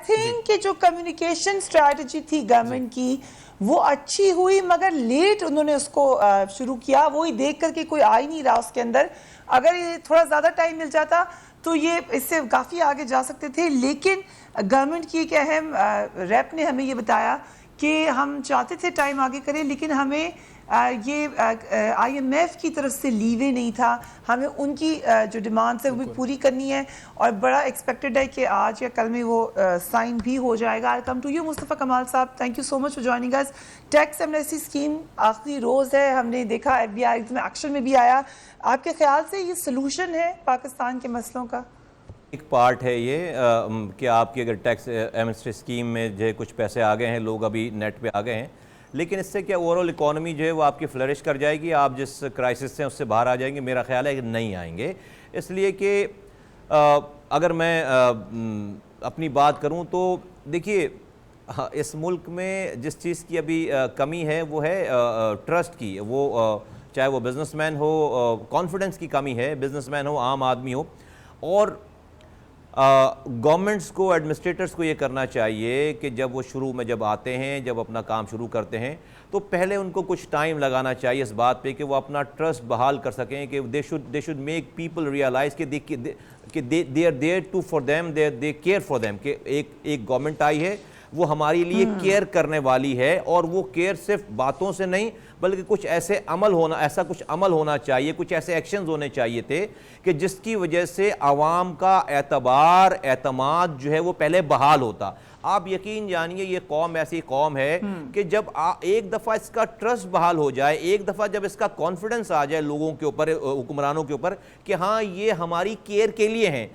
Think کہ جو communication strategy تھی گورنمنٹ کی وہ اچھی ہوئی، مگر لیٹ انہوں نے اس کو شروع کیا، وہی دیکھ کر کہ کوئی آ ہی نہیں رہا اس کے اندر. اگر یہ تھوڑا زیادہ ٹائم مل جاتا تو یہ اس سے کافی آگے جا سکتے تھے. لیکن گورنمنٹ کی ایک اہم ریپ نے ہمیں یہ بتایا کہ ہم چاہتے تھے ٹائم آگے کریں، لیکن ہمیں یہ آئی ایم ایف کی طرف سے لیوے نہیں تھا، ہمیں ان کی جو ڈیمانڈس ہے وہ بھی پوری کرنی ہے، اور بڑا ایکسپیکٹڈ ہے کہ آج یا کل میں وہ سائن بھی ہو جائے گا. Come to you Mustafa Kamal صاحب، thank you so much for joining us. Tax amnesty scheme آخری روز ہے، ہم نے دیکھا ایف بی آئی میں ایکشن میں بھی آیا. آپ کے خیال سے یہ سلوشن ہے پاکستان کے مسئلوں کا؟ ایک پارٹ ہے یہ کہ آپ کی اگر ٹیکس ایمنسٹی اسکیم میں جو ہے کچھ پیسے آ گئے ہیں، لوگ ابھی نیٹ پہ آ گئے ہیں، لیکن اس سے کیا اوورآل اکانومی جو ہے وہ آپ کی فلرش کر جائے گی، آپ جس کرائسس سے اس سے باہر آ جائیں گے؟ میرا خیال ہے کہ نہیں آئیں گے. اس لیے کہ اگر میں اپنی بات کروں تو دیکھیے اس ملک میں جس چیز کی ابھی کمی ہے وہ ہے ٹرسٹ کی. وہ چاہے وہ بزنس مین ہو، کانفیڈنس کی کمی ہے، بزنس مین ہو، عام آدمی ہو. اور گورنمنٹس کو، ایڈمنسٹریٹرز کو یہ کرنا چاہیے کہ جب وہ شروع میں جب آتے ہیں، جب اپنا کام شروع کرتے ہیں، تو پہلے ان کو کچھ ٹائم لگانا چاہیے اس بات پہ کہ وہ اپنا ٹرسٹ بحال کر سکیں، کہ they should make people realise کہ they are there to for them, they care for them, کہ ایک گورنمنٹ آئی ہے وہ ہماری لیے کیئر کرنے والی ہے، اور وہ کیئر صرف باتوں سے نہیں بلکہ کچھ ایسا کچھ عمل ہونا چاہیے، کچھ ایسے ایکشنز ہونے چاہیے تھے کہ جس کی وجہ سے عوام کا اعتماد جو ہے وہ پہلے بحال ہوتا. آپ یقین جانیے یہ قوم ایسی قوم ہے کہ جب ایک دفعہ اس کا ٹرسٹ بحال ہو جائے، ایک دفعہ جب اس کا کانفیڈنس آ جائے لوگوں کے اوپر، حکمرانوں کے اوپر، کہ ہاں یہ ہماری کیئر کے لیے ہیں،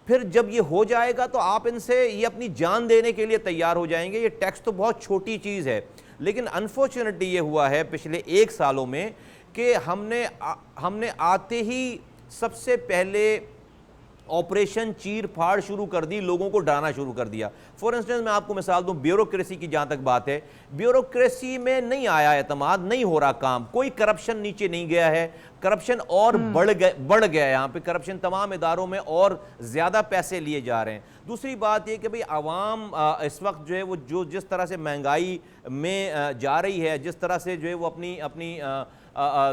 پھر جب یہ ہو جائے گا تو آپ ان سے یہ اپنی جان دینے کے لیے تیار ہو جائیں گے. یہ ٹیکس تو بہت چھوٹی چیز ہے، لیکن انفارچونیٹلی یہ ہوا ہے پچھلے 1 سالوں میں کہ ہم نے آتے ہی سب سے پہلے آپریشن چیر پھاڑ شروع کر دی، لوگوں کو ڈرانا شروع کر دیا. فور انسٹنس میں آپ کو مثال دوں، بیوروکریسی کی جہاں تک بات ہے، بیوروکریسی میں نہیں آیا اعتماد، نہیں ہو رہا کام، کوئی کرپشن نیچے نہیں گیا ہے، کرپشن اور بڑھ گیا ہے. یہاں پہ کرپشن تمام اداروں میں اور زیادہ پیسے لیے جا رہے ہیں. دوسری بات یہ کہ بھئی عوام اس وقت جو ہے وہ جس طرح سے مہنگائی میں جا رہی ہے، جس طرح سے جو ہے وہ اپنی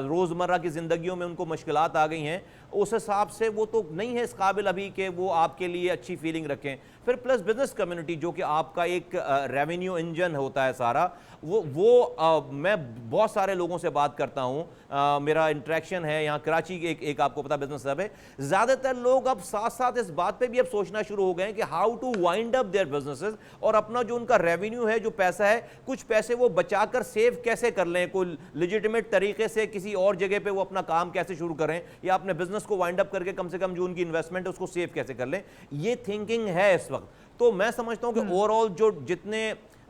روزمرہ کی زندگیوں میں ان کو مشکلات آ گئی ہیں، اس حساب سے وہ تو نہیں ہے اس قابل ابھی کہ وہ آپ کے لیے اچھی فیلنگ رکھیں. پھر پلس بزنس کمیونٹی جو کہ آپ کا ایک ریونیو انجن ہوتا ہے سارا، وہ میں بہت سارے لوگوں سے بات کرتا ہوں، میرا انٹریکشن ہے یہاں کراچی کے ایک آپ کو پتا بزنس ہب ہے. زیادہ تر لوگ اب ساتھ ساتھ اس بات پہ بھی اب سوچنا شروع ہو گئے ہیں کہ how to wind up their businesses, اور اپنا جو ان کا ریونیو ہے، جو پیسہ ہے، کچھ پیسے وہ بچا کر سیو کیسے کر لیں، کوئی لیجیٹمیٹ طریقے سے کسی اور جگہ پہ وہ اپنا کام کیسے شروع کریں، یا اپنے بزنس کو وائنڈ اپ کر کے کم سے کم جو ان کی انویسٹمنٹ ہے اس کو سیو کیسے کر لیں. یہ تھنکنگ ہے اس وقت. تو میں سمجھتا ہوں کہ اوورآل جو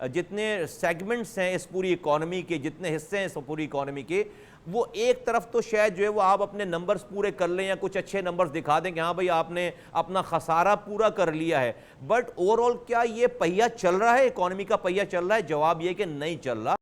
جتنے سیگمنٹس ہیں اس پوری اکانومی کے، جتنے حصے ہیں اس پوری اکانومی کے، وہ ایک طرف تو شاید جو ہے وہ آپ اپنے نمبرز پورے کر لیں یا کچھ اچھے نمبرز دکھا دیں کہ ہاں بھئی آپ نے اپنا خسارہ پورا کر لیا ہے، بٹ اوورآل کیا یہ پہیہ چل رہا ہے، اکانومی کا پہیہ چل رہا ہے؟ جواب یہ کہ نہیں چل رہا.